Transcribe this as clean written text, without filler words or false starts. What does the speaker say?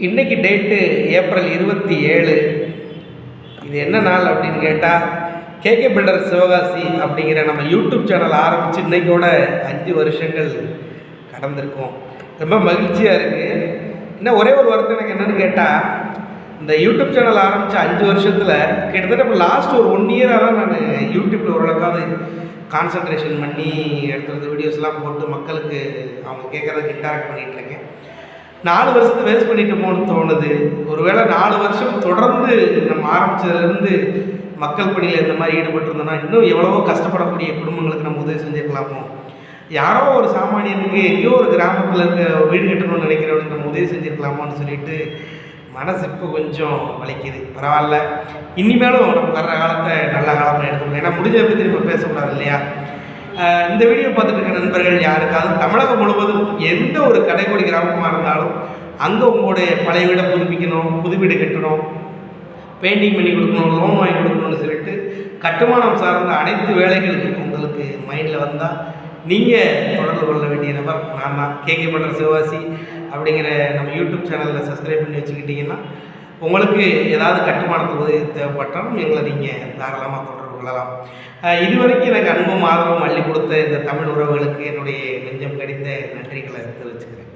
இன்றைக்கி date April 27. இது என்ன நாள் அப்படின்னு கேட்டால், கேகே பில்டர் சிவகாசி அப்படிங்கிற நம்ம யூடியூப் சேனல் ஆரம்பித்து இன்றைக்கோட 5 வருஷங்கள் கடந்திருக்கோம். ரொம்ப மகிழ்ச்சியாக இருக்குது. இன்னும் ஒரே ஒரு வருத்தம் எனக்கு என்னென்னு கேட்டால், இந்த யூடியூப் சேனல் ஆரம்பித்த 5 வருஷத்தில் கிட்டத்தட்ட இப்போ லாஸ்ட் ஒரு 1 இயராக தான் நான் யூடியூப்பில் ஓரளவுக்காவது கான்சன்ட்ரேஷன் பண்ணி எடுத்துறது வீடியோஸ்லாம் போட்டு மக்களுக்கு அவங்க கேட்குறதுக்கு இன்டராக்ட் பண்ணிகிட்ருக்கேன். 4 வருஷத்தை வேஸ்ட் பண்ணிட்டோமோன்னு தோணுது. ஒருவேளை 4 வருஷம் தொடர்ந்து நம்ம ஆரம்பித்ததுலேருந்து மக்கள் பணியில் இந்த மாதிரி ஈடுபட்டிருந்தோம்னா இன்னும் எவ்வளவோ கஷ்டப்படக்கூடிய குடும்பங்களுக்கு நம்ம உதவி செஞ்சுருக்கலாமோ, யாரோ ஒரு சாமானியனுக்கு எங்கேயோ ஒரு கிராமத்தில் இருக்க வீடு கட்டணும்னு நினைக்கிறவனுக்கு நம்ம உதவி செஞ்சுருக்கலாமோன்னு சொல்லிட்டு மனசு இப்போ கொஞ்சம் வலிக்குது. பரவாயில்ல, இனிமேலும் நம்ம வர்ற காலத்தை நல்ல காலமாக எடுத்துக்கணும். ஏன்னா முடிஞ்ச பற்றி நம்ம பேசக்கூடாது இல்லையா? இந்த வீடியோ பார்த்துட்டு இருக்க நண்பர்கள் யாருக்காவது தமிழகம் முழுவதும் எந்த ஒரு கடைக்கோடி கிராமமாக இருந்தாலும் அங்கே உங்களுடைய பழைய வீடை புதுப்பிக்கணும், புது வீடு கட்டணும், பெயிண்டிங் பண்ணி கொடுக்கணும், லோன் வாங்கி கொடுக்கணும்னு சொல்லிட்டு கட்டுமானம் சார்ந்த அனைத்து வேலைகள் உங்களுக்கு மைண்டில் வந்தால் நீங்கள் தொடர்பு கொள்ள வேண்டிய நபர் நான் தான். கேகே பில்டர் சிவகாசி அப்படிங்கிற நம்ம யூடியூப் சேனலில் சப்ஸ்கிரைப் பண்ணி வச்சுக்கிட்டிங்கன்னா உங்களுக்கு ஏதாவது கட்டுமானத்துக்கு உதவி தேவைப்பட்டாலும் எங்களை நீங்கள் தாராளமாக தொடர்பு கொள்ளலாம். இதுவரைக்கும் எனக்கு அன்பும் ஆதரவும் அள்ளி கொடுத்த இந்த தமிழ் உறவுகளுக்கு என்னுடைய நெஞ்சம் கடிந்த நன்றிகளை தெரிவிச்சுக்கிறேன்.